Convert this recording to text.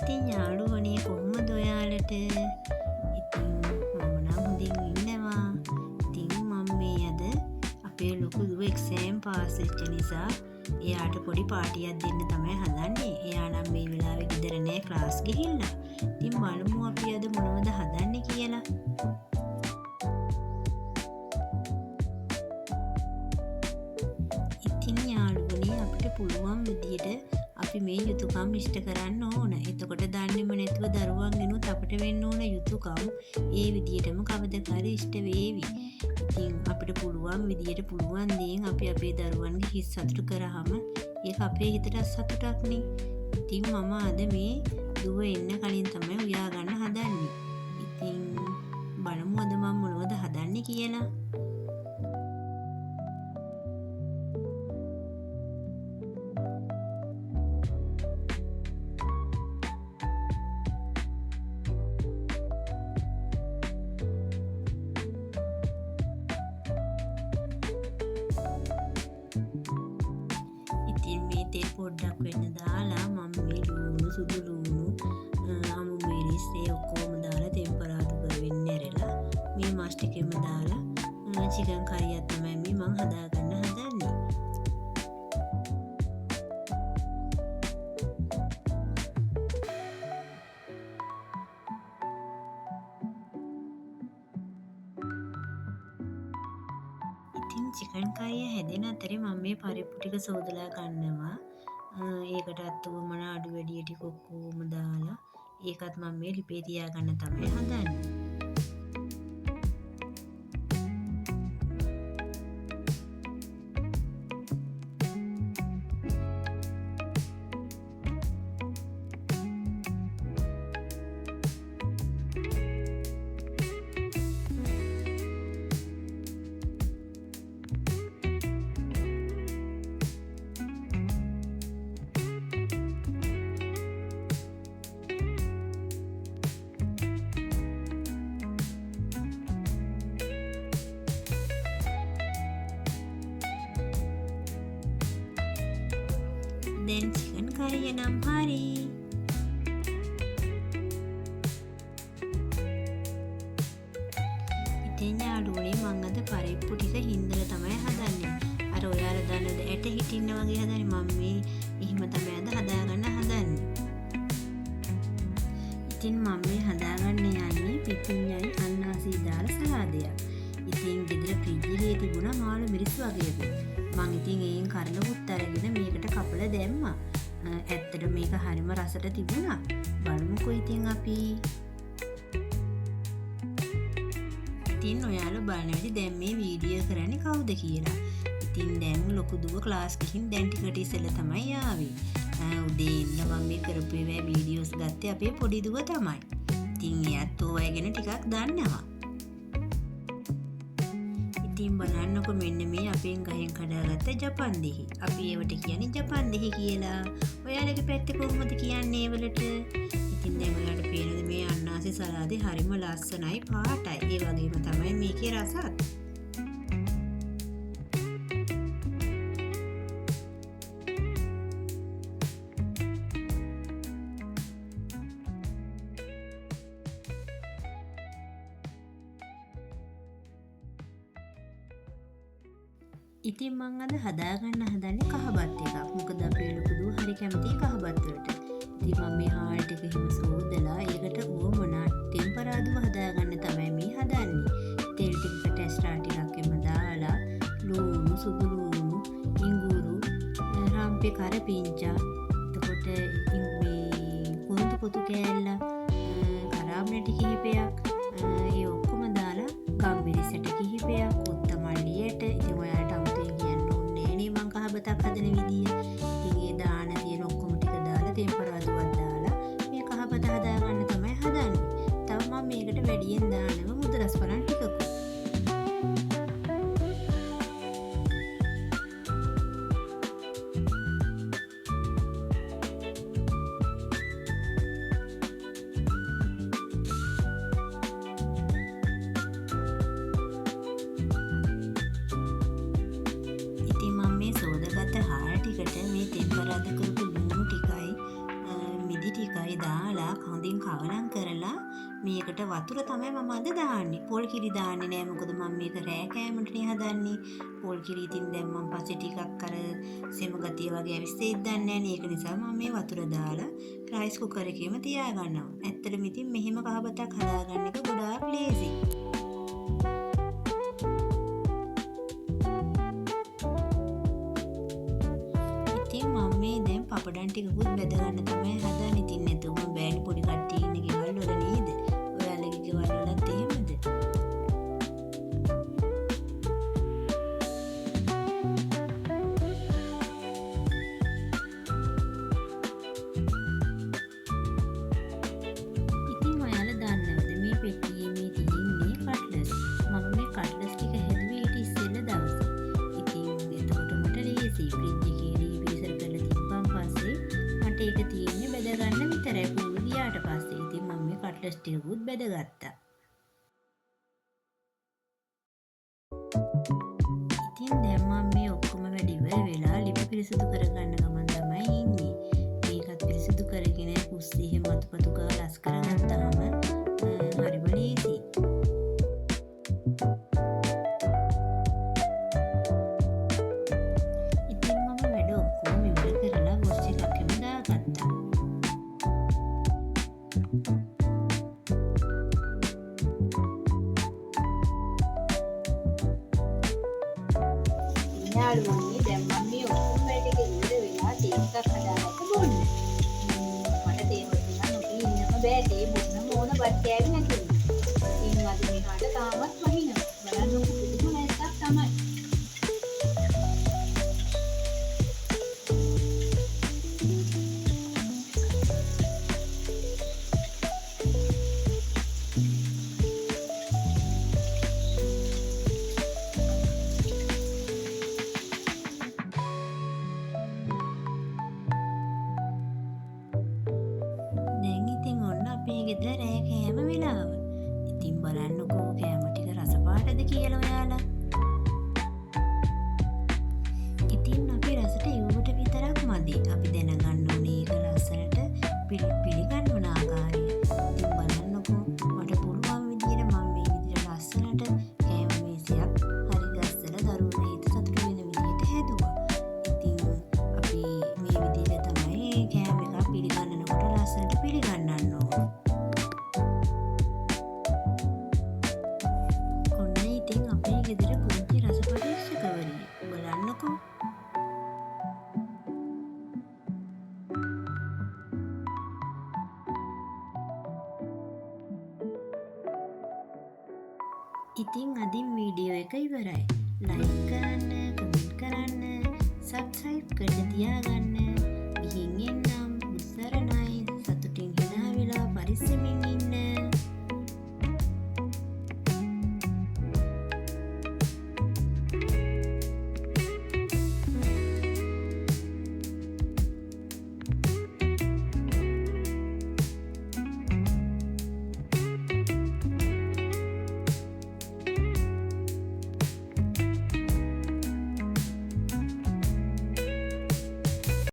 ඉතින් යාළුවනේ කොහොමද ඔයාලට? ඉතින් මම නම් හොඳින් ඉන්නවා. ඉතින් මම මේ අද අපේ ලොකු දුව එක්සෑම් පාස් වෙච්ච නිසා එයාට පොඩි පාටියක් දෙන්න තමයි හදන්නේ. එයා නම් මේ වෙලාවේ ගෙදර නෑ ක්ලාස් ගිහිල්ලා. ඉතින් බලමු අපි අද මොනවද හදන්නේ කියලා. ඉතින් යාළුවනේ අපිට පුළුවන් විදියට අපි මේ යුතුයකම් ඉෂ්ට කරන්න ඕන. එතකොට දන්නේම නැතුව දරුවන්ගෙනුත් අපිට වෙන්න ඕන යුතුයකම් ඒ විදියටම කවදාකරි ඉෂ්ට වේවි. ඉතින් අපිට පුළුවන් විදියට පුළුවන් දේෙන් අපි අපේ දරුවන්ගේ හිත් සතුටු කරාම ඒක අපේ හිතට සතුටක්නේ. ඉතින් මම අද මේ දුව එන්න කලින් තමයි උයා ගන්න හදන්නේ. ඉතින් බලමු අද මම මොනවද හදන්නේ කියලා. තෙල් පොඩ්ඩක් වෙන්න දාලා මම මේ ලුණු සුදු ලුණු අමු මිරිස් ඒ ඔක්කොම දාලා ටෙම්පරාදු කරවෙන්න ඇරලා මේ මස් ටිකෙම දාලා චිකන් කරියක් තමයි මේ මම හදාගන්න හදන්නේ. ඉතින් චිකන් කරිය හැදෙන අතරේ මම මේ පරිප්පු ටික සෝදලා ගන්නවා. ඒකටත් උවමන අඩු වැඩි ටික ඔක්කොම දාලා ඒකත් මම මේ ලිපේ තියාගන්න තමයි හදන්නේ. දැන් චිකන් කරිය නම් හරි. ඉතින් යාළුවනේ මම අද පරිප්පු ටික හින්දලා තමයි හදන්නේ. අර ඔයාලා දන්නවද ඇට හිටින්න වගේ හදන්නේ. මම මේ එහෙම තමයි අද හදාගන්න හදන්නේ. ඉතින් මම මේ හදාගන්න යන්නේ පිපිඤ්ඤයි අන්නාසී දාලා සලාදයක්. ඉතින් ගෙදර ෆ්‍රිජ් එකේ තිබුණා මාළු මිරිස් වගේක්. මං ඉතින් ඒෙන් කරලුත් අරගෙන මේකට කපලා දැම්මා. ඇත්තට මේක හරිම රසට තිබුණා. බලමුකෝ ඉතින් අපි. ඉතින් ඔයාලා බලන විදිහ දැන් මේ වීඩියෝ කරන්නේ කවුද කියලා. ඉතින් දැන් ලොකු දුව ක්ලාස් ගිහින් දැන් ටිකට ඉස්සෙල්ලා තමයි ආවේ. උදේ ඉන්න මම මේ කරපු ඒවා වීඩියෝස් ගත්තේ අපේ පොඩි දුව තමයි. ඉතින් එයාත් ඕවා ගැන ටිකක් දන්නවා. ඉතින් බලන්නකො මෙන්න මේ අපෙන් ගහෙන් කඩාගත්ත ජපන් දෙහි. අපි ඒවට කියන්නේ ජපන් දෙහි කියලා. ඔයාලගේ පැත්තේ කොහොමද කියන්නේ ඒවලට? ඉතින් දැන් ඔයාලට පේනද මේ අන්නාසි සලාදේ හරිම ලස්සනයි පාටයි. ඒ වගේම තමයි මේකේ රසත්. ඉතින් මං අද හදාගන්න හදන්නේ කහබත් එකක්. මොකද අපේ ලොකු දුව හරි කැමති කහබත් වලට. ඉතින් මම මේ හාල් ටික හිම සෝදලා ඒකට උවමනා ටෙම්පරාදුව හදාගන්න තමයි මේ හදන්නේ. තෙල් ටිකකට ඇස්ට්‍රා ටිකක් එම දාලා ලුණු සුදු ලුණු ඉඟුරු රම්පේ කරපිංචා එතකොට මේ කුරුඳු පොතු කෑල්ල කරාබ් නැටි කිහිපයක් ඒ ඔක්කොම දාලා ගම්මිරිසට කිහිපයක් කොත්තමල්ලියට. ඉතින් ඔයාලට කහබතක් හදන විදිය. ඉතින් ඒ දාන තියෙන ඔක්කොම ටික දාලා ටෙම්පරාදුවක් දාලා මේ කහබත හදාගන්න තමයි හදන්නේ. තව මම මේකට වැඩියෙන් දානවා මුද රසපලන් ටිකකුත්. ටිකක් හොඳින් කවනම් කරලා මේකට වතුර තමයි මම අද දාන්නේ. පොල් කිරි දාන්නේ නෑ මොකද මම මේක රෑ කෑමටනේ හදන්නේ. පොල් කිරි ඉතින් දැන් මම පස්සේ ටිකක් අර සෙම ගතිය වගේ ඇවිස්සෙයිද දන්නේ නෑනේ. ඒක නිසා මම මේ වතුර දාලා රයිස් කුකර් එකේම තියා ගන්නවා. ඇත්තටම ඉතින් මෙහෙම කහබතක් හදාගන්න එක ගොඩාක් ලේසි. ඉතින් මම මේ දැන් පපඩම් ටිකකුත් බෙද ගන්න තමයි හදන්නේ. ඉතින් නැතුවම බෑනේ පොඩි කට්ටිය ඉන්න ගෙවල් වල නේද? ඔයාලගේ ගෙවල් වලත් එහෙමද? ඉතින් ඔයාලා දන්නවද මේ පෙට්ටියේ මේ තියෙන්නේ කට්ලස්. මම මේ කට්ලස් ටික හැදුවේ ඊට ඉස්සෙල්ල දවසේ. ඉතින් එතකොට මට ලේසි ෆ්‍රිජ් එකේ රීෆ්‍රීසර් කරලා තිබ්බන් පස්සේ මට ඒක තියෙන්නේ බෙද ගන්න විතරයි. පුරුදු ගියාට පස්සේ ඉතින් මම මේ කට්ලස් ටිකකුත් බෙදගත්තා. ඉතින් දැන් මම මේ ඔක්කොම වැඩ ඉවර වෙලා ලිපි පිරිසිදු කරගන්න ගමන් තමයි ඉන්නේ. මේකත් පිරිසිදු කරගෙන කුස්සිය එහෙම අතුපතු ගාලා ලස් කරගත්තාම හරිම ලේසියි. ඉතින් මම වැඩ ඔක්කොම ඉවර කරලා වොෂ් එකක් එම දාගත්තා. යාළුවනේ දැන් මම මේ ඔක්කොම වැඩ ටික ඉවර වෙලා තේ එකක් හදාගන්න බොන්න. මට තේ වුණා නොපී ඉන්නම බෑ තේ බොන්න ඕන බත් කෑවේ නැතුව. ඉතින් අද මෙහාට තාමත් වහිනවා. බලන්න පුදුම නැස්සක් තමයි. දැන් ඉතින් ඔන්න අපේ ගෙදර රෑ කෑම වෙලාව. ඉතින් බලන්නකෝ කෑම ටික රස පාටද කියලා ඔයාලා. ඉතින් අපි රසට ඉවුවට විතරක් මදි. අපි දැනගන්න ඕනේ ඒක ලස්සනට පිළිගන්න ඕන ආකාරය. ඉතින් බලන්නකෝ මට පුළුවන් විදියට මම මේ විදියට ලස්සනට කෑම මේසයක් හරි ගස්සලා දරුවෝ හිත සතුටු වෙන විදියට හැදුවා. ඉතින් අපි මේ විදියට තමයි කෑම එක පිළිගන්නනකොට ලස්සනට පිළිගන්නන්න ඕන. ඔන්න ඉතින් අපේ ගෙදර පුංචි රස පරීක්ෂකවරිය. බලන්නකෝ. ඉතින් අදින් වීඩියෝ එක ඉවරයි. ලයික් කරන්න, කමෙන්ට් කරන්න, සබ්ස්ක්‍රයිබ් කරලා තියාගන්න.